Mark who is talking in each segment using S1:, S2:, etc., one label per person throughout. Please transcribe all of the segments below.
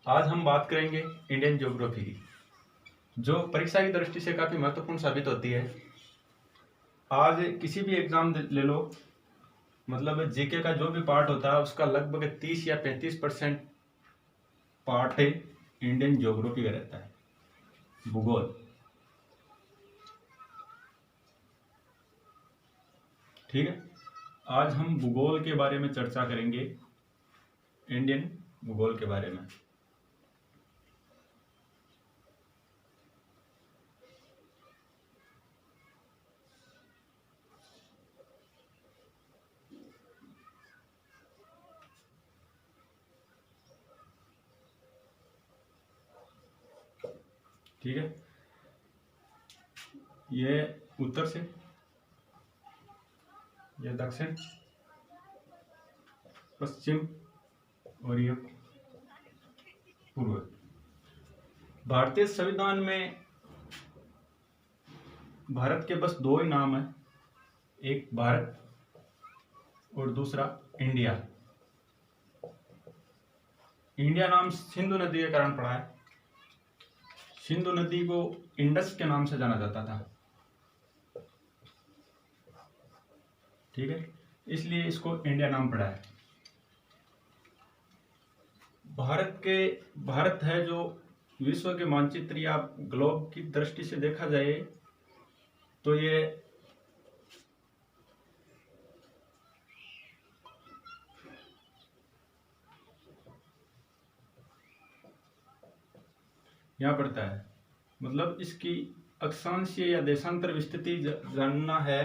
S1: आज हम बात करेंगे इंडियन ज्योग्राफी की, जो परीक्षा की दृष्टि से काफ़ी महत्वपूर्ण साबित होती है। आज किसी भी एग्जाम ले लो, मतलब जीके का जो भी पार्ट होता है उसका लगभग 30 या 35% पार्ट है इंडियन ज्योग्राफी का रहता है, भूगोल। ठीक है, आज हम भूगोल के बारे में चर्चा करेंगे, इंडियन भूगोल के बारे में। ठीक है, ये उत्तर से, ये दक्षिण, पश्चिम और ये पूर्व। भारतीय संविधान में भारत के बस दो ही नाम है, एक भारत और दूसरा इंडिया। इंडिया नाम सिंधु नदी के कारण पड़ा है। सिंधु नदी को इंडस के नाम से जाना जाता था। ठीक है, इसलिए इसको इंडिया नाम पड़ा है। भारत है जो विश्व के मानचित्र या ग्लोब की दृष्टि से देखा जाए तो ये यहाँ पड़ता है। मतलब इसकी अक्षांशीय या देशांतर विस्तृति जानना है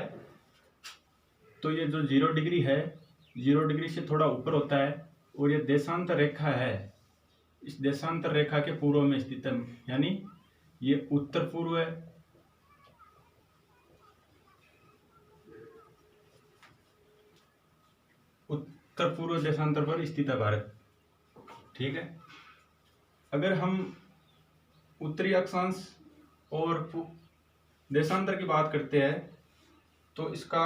S1: तो ये जो 0 डिग्री है, 0 डिग्री से थोड़ा ऊपर होता है, और ये देशांतर रेखा है, इस देशांतर रेखा के पूर्व में स्थित है, यानी ये उत्तर पूर्व है। उत्तर पूर्व देशांतर पर स्थित है भारत। ठीक है, अगर हम उत्तरी अक्षांश और देशांतर की बात करते हैं तो इसका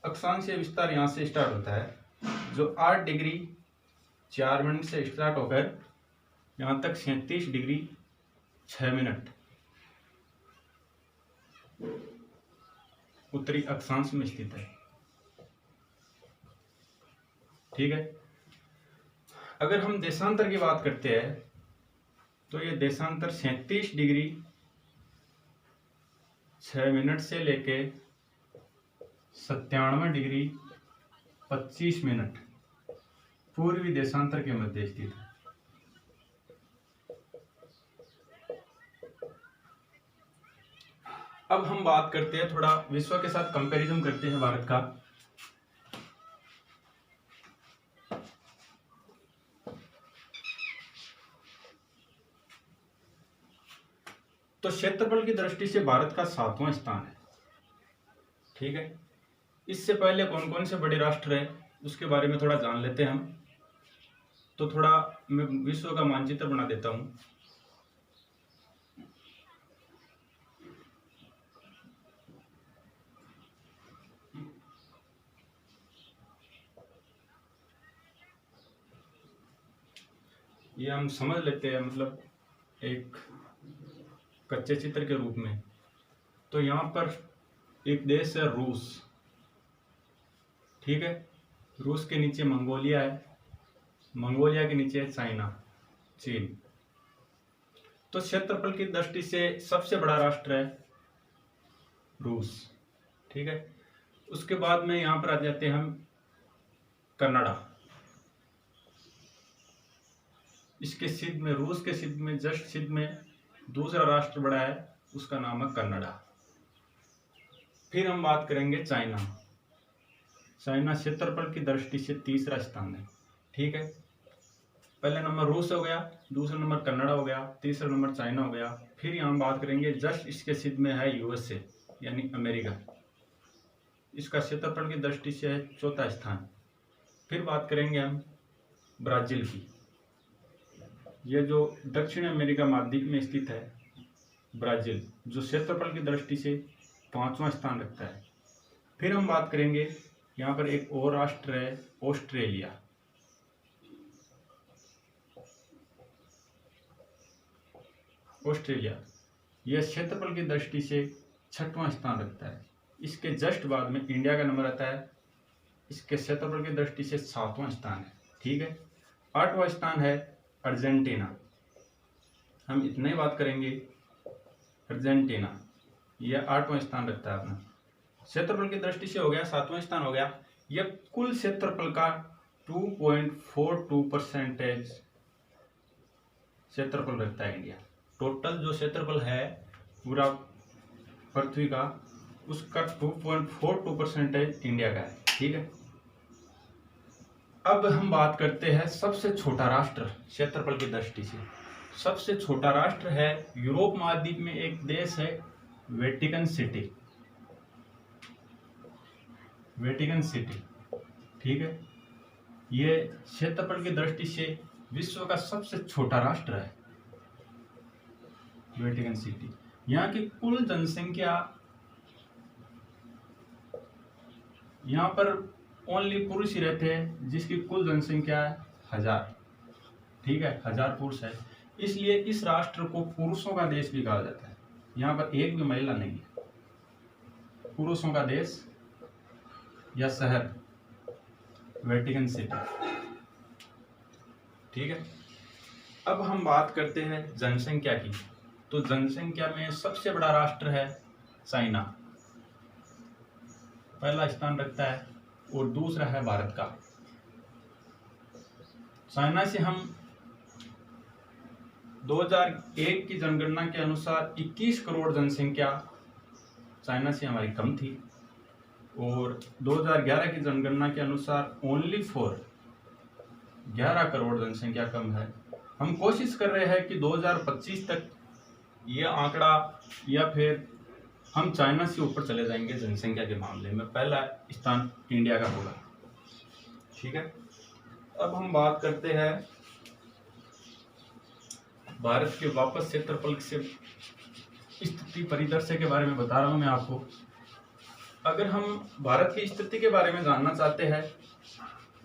S1: अक्षांशीय विस्तार यहाँ से स्टार्ट होता है, जो 8 डिग्री 4 मिनट से स्टार्ट होकर यहाँ तक 37 डिग्री 6 मिनट उत्तरी अक्षांश में स्थित है। ठीक है, अगर हम देशांतर की बात करते हैं तो ये देशांतर 37 डिग्री 6 मिनट से लेके 97 डिग्री 25 मिनट पूर्वी देशांतर के मध्य स्थित है। अब हम बात करते हैं, थोड़ा विश्व के साथ कंपैरिजन करते हैं भारत का। तो क्षेत्रफल की दृष्टि से भारत का 7वां स्थान है। ठीक है, इससे पहले कौन कौन से बड़े राष्ट्र हैं उसके बारे में थोड़ा जान लेते हैं हम। तो थोड़ा मैं विश्व का मानचित्र बना देता हूं। ये हम समझ लेते हैं, मतलब एक कच्चे चित्र के रूप में। तो यहाँ पर एक देश है रूस। ठीक है, रूस के नीचे मंगोलिया है, मंगोलिया के नीचे है चाइना, चीन। तो क्षेत्रफल की दृष्टि से सबसे बड़ा राष्ट्र है रूस। ठीक है, उसके बाद में यहाँ पर आ जाते हैं हम कनाडा। इसके सिद्ध में, रूस के सिद्ध में, जस्ट सिद्ध में दूसरा राष्ट्र बड़ा है, उसका नाम है कनाडा। फिर हम बात करेंगे चाइना। चाइना क्षेत्रफल की दृष्टि से तीसरा स्थान है। ठीक है, पहला नंबर रूस हो गया, दूसरा नंबर कनाडा हो गया, तीसरा नंबर चाइना हो गया। फिर यहाँ बात करेंगे जस्ट इसके सिद्ध में है यूएसए यानी अमेरिका, इसका क्षेत्रफल की दृष्टि से है चौथा स्थान। फिर बात करेंगे हम ब्राजील की, यह जो दक्षिण अमेरिका महाद्वीप में स्थित है ब्राजील, जो क्षेत्रफल की दृष्टि से 5वां स्थान रखता है। फिर हम बात करेंगे यहाँ पर एक और राष्ट्र है ऑस्ट्रेलिया। ऑस्ट्रेलिया, यह क्षेत्रफल की दृष्टि से 6वां स्थान रखता है। इसके जस्ट बाद में इंडिया का नंबर आता है, इसके क्षेत्रफल की दृष्टि से 7वां स्थान है। ठीक है। 8वां स्थान है अर्जेंटीना, हम इतने ही बात करेंगे। अर्जेंटीना यह 8वां स्थान रखता है अपना, क्षेत्रफल की दृष्टि से हो गया 7वां स्थान हो गया। यह कुल क्षेत्रफल का 2.42% क्षेत्रफल रखता है इंडिया। टोटल जो क्षेत्रफल है पूरा पृथ्वी का, उसका 2.42% इंडिया का है। ठीक है। अब हम बात करते हैं सबसे छोटा राष्ट्र क्षेत्रफल की दृष्टि से। सबसे छोटा राष्ट्र है यूरोप महाद्वीप में एक देश है वेटिकन सिटी। वेटिकन सिटी, ठीक है। ये क्षेत्रफल की दृष्टि से विश्व का सबसे छोटा राष्ट्र है वेटिकन सिटी। यहाँ की कुल जनसंख्या, यहाँ पर ओनली पुरुष ही रहते हैं, जिसकी कुल जनसंख्या है 1000। ठीक है, 1000 पुरुष है, इसलिए इस राष्ट्र को पुरुषों का देश भी कहा जाता है। यहाँ पर एक भी महिला नहीं है। पुरुषों का देश या शहर वेटिकन सिटी। ठीक है। अब हम बात करते हैं जनसंख्या की। तो जनसंख्या में सबसे बड़ा राष्ट्र है चाइना, पहला स्थान रखता है, और दूसरा है भारत का। चाइना से हम 2001 की जनगणना के अनुसार 21 करोड़ जनसंख्या चाइना से हमारी कम थी, और 2011 की जनगणना के अनुसार ओनली फॉर 11 करोड़ जनसंख्या कम है। हम कोशिश कर रहे हैं कि 2025 तक यह आंकड़ा या फिर हम चाइना से ऊपर चले जाएंगे जनसंख्या के मामले में। पहला स्थान इंडिया का होगा। ठीक है। अब हम बात करते हैं भारत के वापस क्षेत्रफल से स्थिति परिदृश्य के बारे में बता रहा हूं मैं आपको। अगर हम भारत की स्थिति के बारे में जानना चाहते हैं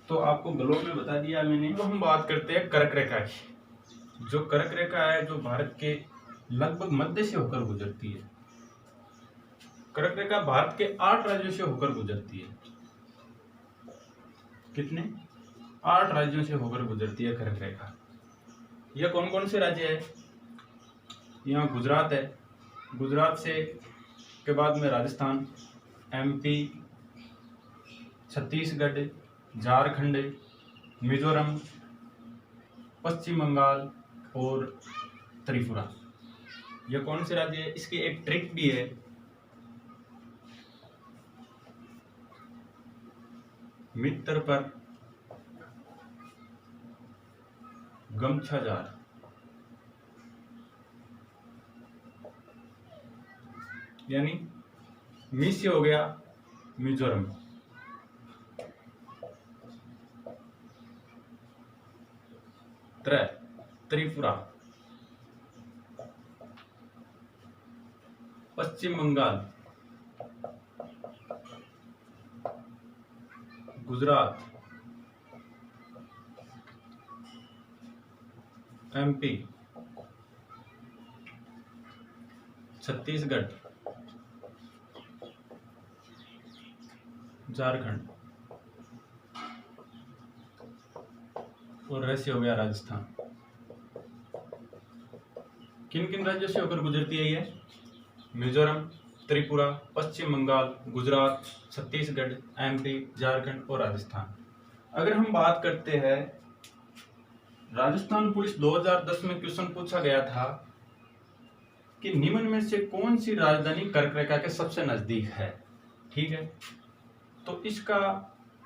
S1: तो आपको ग्लोब में बता दिया मैंने। तो हम बात करते हैं कर्क रेखा की। जो कर्क रेखा है जो भारत के लगभग मध्य से होकर गुजरती है। कर्क रेखा भारत के 8 राज्यों से होकर गुजरती है। कितने? 8 राज्यों से होकर गुजरती है कर्क रेखा। यह कौन कौन से राज्य है? यहाँ गुजरात है, गुजरात से के बाद में राजस्थान, MP, छत्तीसगढ़, झारखंड, मिजोरम, पश्चिम बंगाल और त्रिपुरा। यह कौन से राज्य है? इसकी एक ट्रिक भी है। मित्र पर गमछा जार, यानी मी से हो गया मिजोरम, त्रिपुरा, पश्चिम बंगाल, गुजरात, MP, छत्तीसगढ़, झारखंड और रहस्य हो गया राजस्थान। किन किन राज्यों से होकर गुजरती है ये? मिजोरम, त्रिपुरा, पश्चिम बंगाल, गुजरात, छत्तीसगढ़, MP, झारखंड और राजस्थान। अगर हम बात करते हैं राजस्थान पुलिस 2010 में क्वेश्चन पूछा गया था कि निम्न में से कौन सी राजधानी कर्क रेखा के सबसे नजदीक है। ठीक है। तो इसका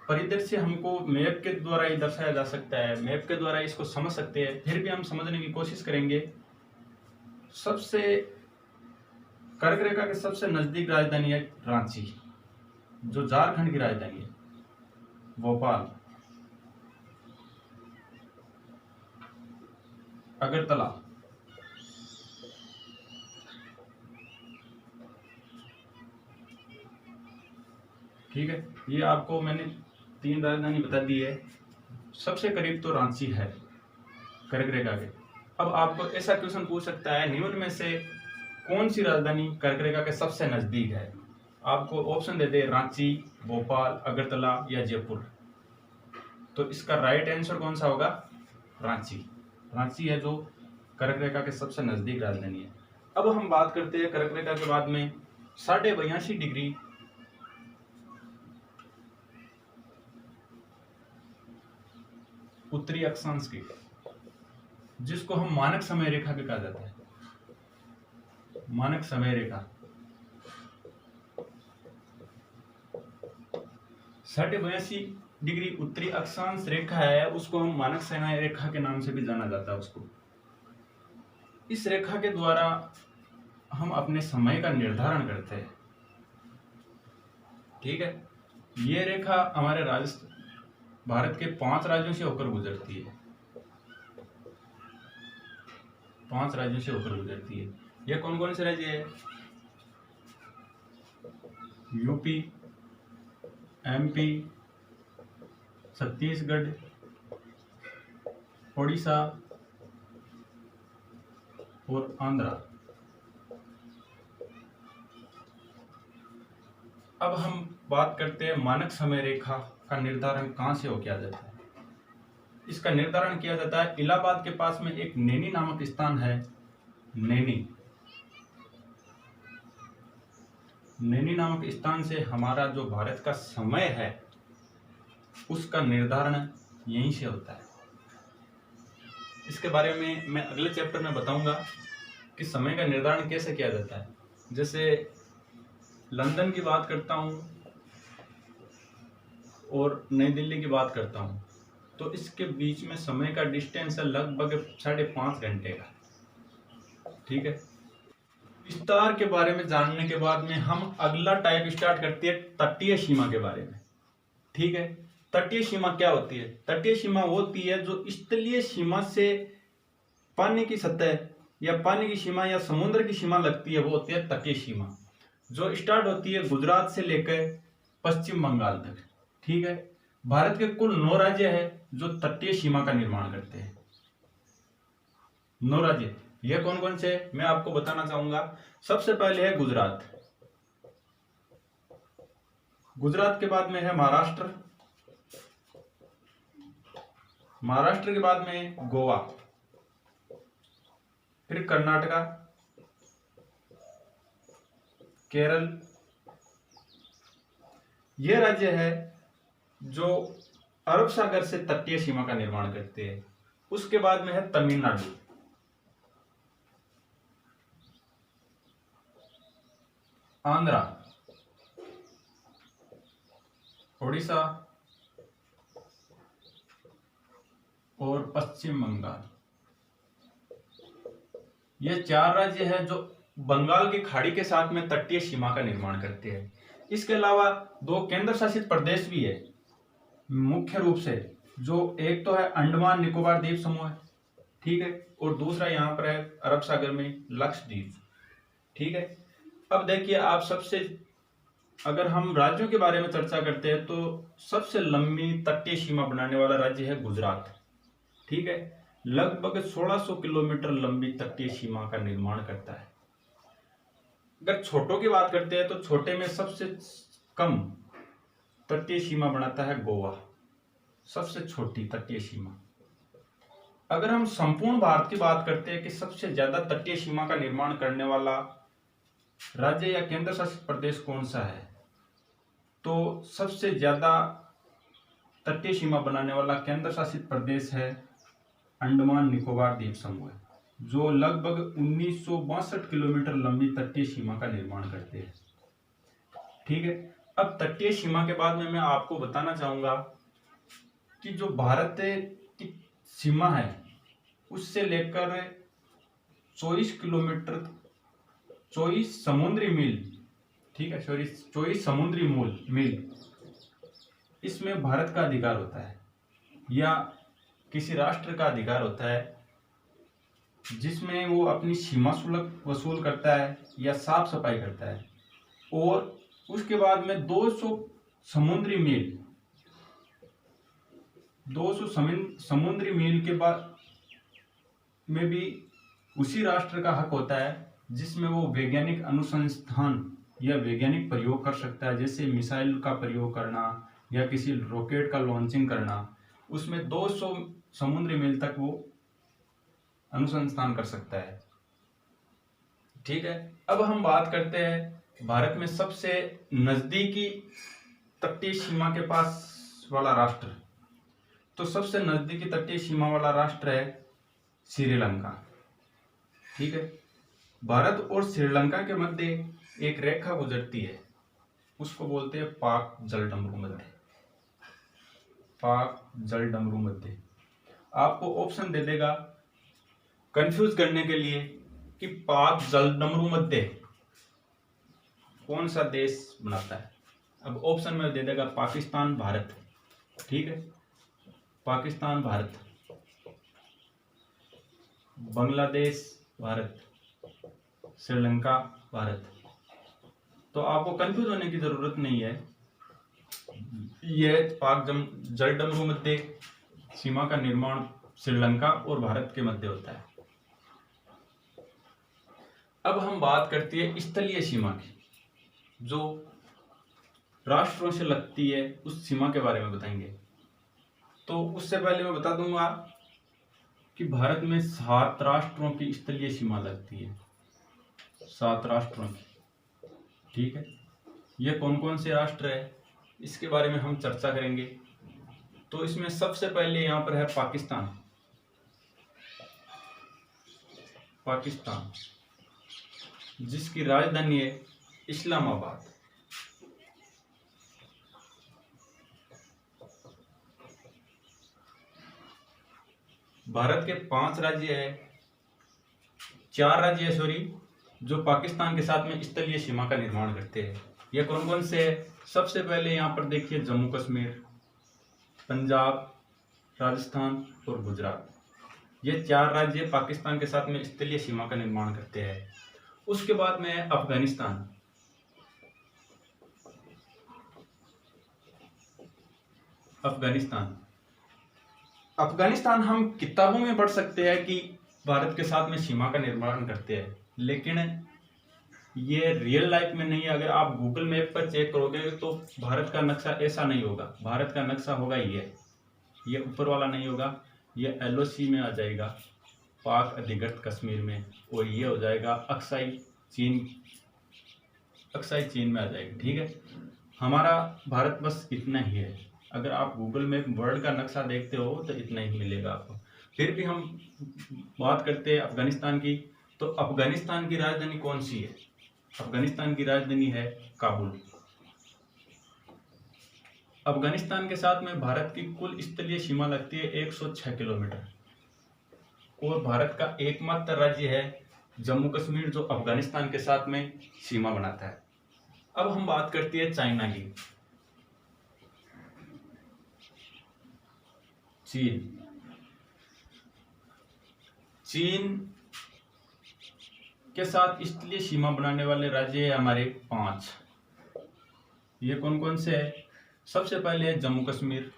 S1: परिदृश्य हमको मैप के द्वारा ही दर्शाया जा सकता है, मैप के द्वारा इसको समझ सकते हैं। फिर भी हम समझने की कोशिश करेंगे। सबसे कर्क रेखा के सबसे नजदीक राजधानी है रांची, जो झारखंड की राजधानी है, भोपाल, अगरतला, ठीक है। ये आपको मैंने 3 राजधानी बता दी है। सबसे करीब तो रांची है कर्क रेखा के। अब आपको ऐसा क्वेश्चन पूछ सकता है, निम्न में से कौन सी राजधानी कर्क रेखा के सबसे नजदीक है? आपको ऑप्शन दे दे, रांची, भोपाल, अगरतला या जयपुर। तो इसका राइट आंसर कौन सा होगा? रांची। रांची है जो कर्क रेखा के सबसे नजदीक राजधानी है। अब हम बात करते हैं कर्क रेखा के बाद में 82.5 डिग्री उत्तरी अक्षांश की, जिसको हम मानक समय रेखा भी कहा जाता है। मानक समय रेखा 82.5 डिग्री उत्तरी अक्षांश रेखा है, उसको हम मानक समय रेखा के नाम से भी जाना जाता है उसको। इस रेखा के द्वारा हम अपने समय का निर्धारण करते हैं। ठीक है, ये रेखा हमारे भारत के 5 राज्यों से होकर गुजरती है। 5 राज्यों से होकर गुजरती है। यह कौन कौन से राज्य है? यूपी, एमपी, छत्तीसगढ़, ओडिशा और आंध्रा। अब हम बात करते हैं मानक समय रेखा का निर्धारण कहां से हो किया जाता है। इसका निर्धारण किया जाता है इलाहाबाद के पास में एक नैनी नामक स्थान है। नैनी नामक स्थान से हमारा जो भारत का समय है उसका निर्धारण यहीं से होता है। इसके बारे में मैं अगले चैप्टर में बताऊंगा कि समय का निर्धारण कैसे किया जाता है। जैसे लंदन की बात करता हूं और नई दिल्ली की बात करता हूं, तो इसके बीच में समय का डिस्टेंस है लगभग 5.5 घंटे का। ठीक है, विस्तार के बारे में जानने के बाद में हम अगला टाइप स्टार्ट करते हैं तटीय सीमा के बारे में। ठीक है, तटीय सीमा क्या होती है? तटीय सीमा होती है जो स्थलीय सीमा से पानी की सतह या पानी की सीमा या समुद्र की सीमा लगती है, वो होती है तटीय सीमा, जो स्टार्ट होती है गुजरात से लेकर पश्चिम बंगाल तक। ठीक है, भारत के कुल 9 राज्य है जो तटीय सीमा का निर्माण करते हैं। 9 राज्य, यह कौन कौन से मैं आपको बताना चाहूंगा। सबसे पहले है गुजरात। गुजरात के बाद में है महाराष्ट्र। महाराष्ट्र के बाद में गोवा, फिर कर्नाटका, केरल। यह राज्य है जो अरब सागर से तटीय सीमा का निर्माण करते हैं। उसके बाद में है तमिलनाडु, आंध्रा, ओडिशा और पश्चिम बंगाल। ये 4 राज्य हैं जो बंगाल की खाड़ी के साथ में तटीय सीमा का निर्माण करते हैं। इसके अलावा 2 केंद्र शासित प्रदेश भी है मुख्य रूप से, जो एक तो है अंडमान निकोबार द्वीप समूह है। ठीक है, और दूसरा यहाँ पर है अरब सागर में लक्षद्वीप। ठीक है, अब देखिए आप अगर हम राज्यों के बारे में चर्चा करते हैं तो सबसे लंबी तटीय सीमा बनाने वाला राज्य है गुजरात। ठीक है, लगभग 1600 किलोमीटर लंबी तटीय सीमा का निर्माण करता है। अगर छोटों की बात करते हैं तो छोटे में सबसे कम तटीय सीमा बनाता है गोवा, सबसे छोटी तटीय सीमा। अगर हम संपूर्ण भारत की बात करते हैं कि सबसे ज्यादा तटीय सीमा का निर्माण करने वाला राज्य या केंद्र शासित प्रदेश कौन सा है, तो सबसे ज्यादा तटीय सीमा बनाने वाला केंद्र शासित प्रदेश है अंडमान निकोबार द्वीप समूह, जो लगभग 1962 किलोमीटर लंबी तटीय सीमा का निर्माण करते हैं। ठीक है, अब तटीय सीमा के बाद में मैं आपको बताना चाहूंगा कि जो भारत की सीमा है उससे लेकर 24 किलोमीटर 24 समुद्री मील, ठीक है, 24 समुद्री मील इसमें भारत का अधिकार होता है या किसी राष्ट्र का अधिकार होता है, जिसमें वो अपनी सीमा शुल्क वसूल करता है या साफ सफाई करता है। और उसके बाद में 200 समुद्री मील 200 समुद्री मील के बाद में भी उसी राष्ट्र का हक होता है जिसमें वो वैज्ञानिक अनुसंधान या वैज्ञानिक प्रयोग कर सकता है, जैसे मिसाइल का प्रयोग करना या किसी रॉकेट का लॉन्चिंग करना। उसमें 200 समुद्री मील तक वो अनुसंधान कर सकता है। ठीक है, अब हम बात करते हैं भारत में सबसे नजदीकी तटीय सीमा के पास वाला राष्ट्र। तो सबसे नजदीकी तटीय सीमा वाला राष्ट्र है श्रीलंका। ठीक है, भारत और श्रीलंका के मध्य एक रेखा गुजरती है, उसको बोलते हैं पाक जलडमरू मध्य। पाक जलडमरू मध्य आपको ऑप्शन दे देगा कंफ्यूज करने के लिए कि पाक जलडमरू मध्य कौन सा देश बनाता है। अब ऑप्शन में दे देगा पाकिस्तान, भारत। ठीक है, पाकिस्तान, भारत, बांग्लादेश, भारत, श्रीलंका, भारत। तो आपको कंफ्यूज होने की जरूरत नहीं है, यह पाक जलडमरू मध्य सीमा का निर्माण श्रीलंका और भारत के मध्य होता है। अब हम बात करते हैं स्थलीय सीमा की, जो राष्ट्रों से लगती है, उस सीमा के बारे में बताएंगे। तो उससे पहले मैं बता दूंगा कि भारत में 7 राष्ट्रों की स्थलीय सीमा लगती है, 7 राष्ट्रों की। ठीक है, ये कौन कौन से राष्ट्र है इसके बारे में हम चर्चा करेंगे। तो इसमें सबसे पहले यहाँ पर है पाकिस्तान। पाकिस्तान जिसकी राजधानी है इस्लामाबाद। भारत के 5 राज्य है, 4 राज्य है सॉरी, जो पाकिस्तान के साथ में स्थलीय सीमा का निर्माण करते हैं। ये कौन कौन से है? सबसे पहले यहाँ पर देखिए जम्मू कश्मीर, पंजाब, राजस्थान और गुजरात। ये 4 राज्य पाकिस्तान के साथ में स्थलीय सीमा का निर्माण करते हैं। उसके बाद में है अफगानिस्तान। अफगानिस्तान अफगानिस्तान हम किताबों में पढ़ सकते हैं कि भारत के साथ में सीमा का निर्माण करते हैं, लेकिन ये रियल लाइफ में नहीं है। अगर आप गूगल मैप पर चेक करोगे तो भारत का नक्शा ऐसा नहीं होगा। भारत का नक्शा होगा ये ऊपर वाला नहीं होगा, ये LOC में आ जाएगा, पाक अधिकृत कश्मीर में, और ये हो जाएगा अक्साई चीन में आ जाएगी। ठीक है, हमारा भारत बस इतना ही है। अगर आप गूगल मैप वर्ल्ड का नक्शा देखते हो तो इतना ही मिलेगा आपको। फिर भी हम बात करते हैं अफगानिस्तान की। तो अफगानिस्तान की राजधानी कौन सी है? अफगानिस्तान की राजधानी है काबुल। अफगानिस्तान के साथ में भारत की कुल स्थलीय सीमा लगती है 106 किलोमीटर, और भारत का एकमात्र राज्य है जम्मू कश्मीर, जो अफगानिस्तान के साथ में सीमा बनाता है। अब हम बात करते हैं चाइना की। चीन के साथ स्थलीय सीमा बनाने वाले राज्य है हमारे 5। ये कौन कौन से है? सबसे पहले है जम्मू कश्मीर,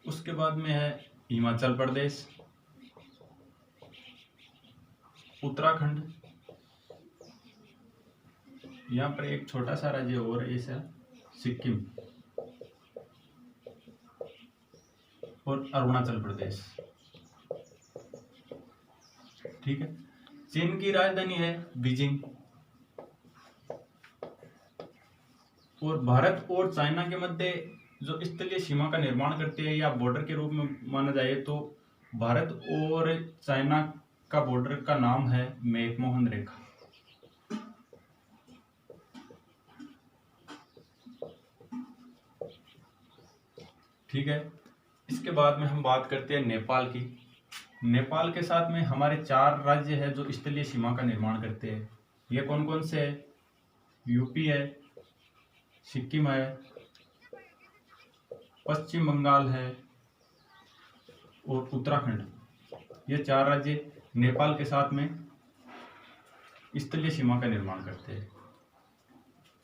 S1: उसके बाद में है हिमाचल प्रदेश, उत्तराखंड, यहाँ पर एक छोटा सा राज्य और है ऐसा सिक्किम, और अरुणाचल प्रदेश। ठीक है, चीन की राजधानी है बीजिंग। और भारत और चाइना के मध्य जो स्थलीय सीमा का निर्माण करते हैं या बॉर्डर के रूप में माना जाए तो भारत और चाइना का बॉर्डर का नाम है मैकमोहन रेखा। ठीक है, इसके बाद में हम बात करते हैं नेपाल की। नेपाल के साथ में हमारे 4 राज्य है जो स्थलीय सीमा का निर्माण करते हैं। ये कौन कौन से है? यूपी है, सिक्किम है, पश्चिम बंगाल है और उत्तराखंड। ये 4 राज्य नेपाल के साथ में स्थलीय सीमा का निर्माण करते हैं।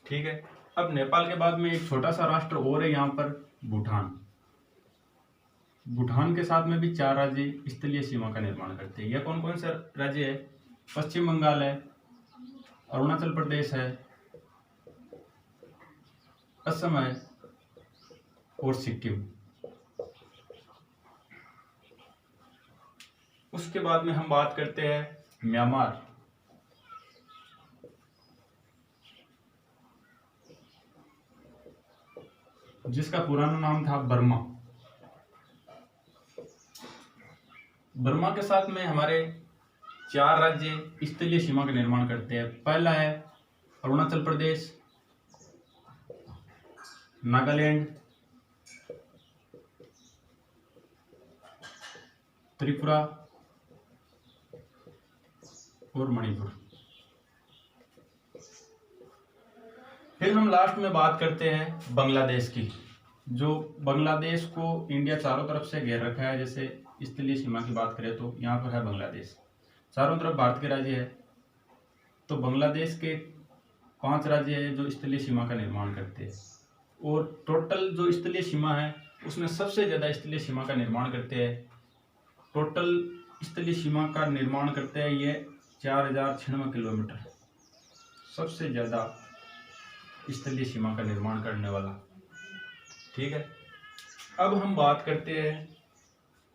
S1: ठीक है, अब नेपाल के बाद में एक छोटा सा राष्ट्र और है यहाँ पर, भूटान। भूटान के साथ में भी 4 राज्य स्थलीय सीमा का निर्माण करते हैं। यह कौन कौन से राज्य है? पश्चिम बंगाल है, अरुणाचल प्रदेश है, असम है और सिक्किम। उसके बाद में हम बात करते हैं म्यांमार। जिसका पुराना नाम था बर्मा। बर्मा के साथ में हमारे 4 राज्य स्थलीय सीमा का निर्माण करते हैं। पहला है अरुणाचल प्रदेश, नागालैंड, त्रिपुरा और मणिपुर। फिर हम लास्ट में बात करते हैं बांग्लादेश की। जो बांग्लादेश को इंडिया चारों तरफ से घेर रखा है। जैसे स्थलीय सीमा की बात करें तो यहाँ पर है बांग्लादेश, चारों तरफ भारत के राज्य है। तो बांग्लादेश के 5 राज्य है जो स्थलीय सीमा का निर्माण करते हैं। और टोटल जो स्थलीय सीमा है उसमें सबसे ज़्यादा स्थलीय सीमा का निर्माण करते हैं। टोटल स्थलीय सीमा का निर्माण करते हैं ये 4096 किलोमीटर, सबसे ज़्यादा स्थलीय सीमा का निर्माण करने वाला। ठीक है, अब हम बात करते हैं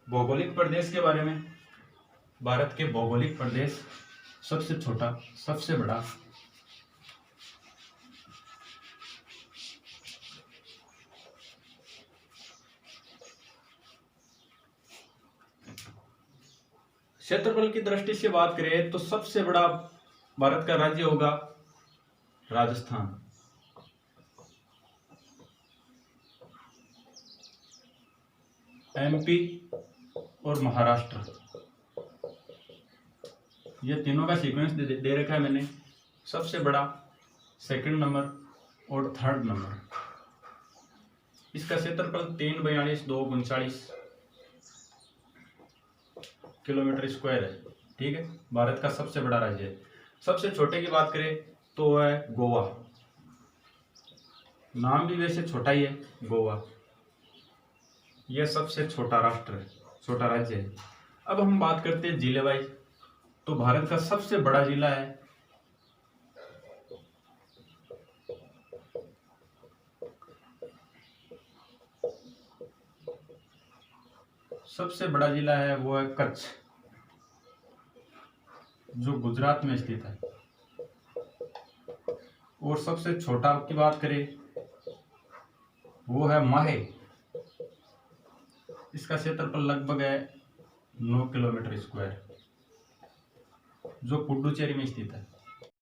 S1: भौगोलिक प्रदेश के बारे में। भारत के भौगोलिक प्रदेश, सबसे छोटा, सबसे बड़ा, क्षेत्रफल की दृष्टि से बात करें तो सबसे बड़ा भारत का राज्य होगा राजस्थान। एमपी और महाराष्ट्र, ये तीनों का सीक्वेंस दे रखा है मैंने। सबसे बड़ा, सेकंड नंबर और थर्ड नंबर। इसका क्षेत्रफल 342,239 किलोमीटर स्क्वायर है। ठीक है, भारत का सबसे बड़ा राज्य है। सबसे छोटे की बात करें तो वह है गोवा। नाम भी वैसे छोटा ही है, गोवा। यह सबसे छोटा राष्ट्र है, छोटा राज्य है। अब हम बात करते हैं जिले वाइज। तो भारत का सबसे बड़ा जिला है वो है कच्छ, जो गुजरात में स्थित है। और सबसे छोटा की बात करें वो है माहे। इसका क्षेत्रफल लगभग है 9 किलोमीटर स्क्वायर, जो पुडुचेरी में स्थित है।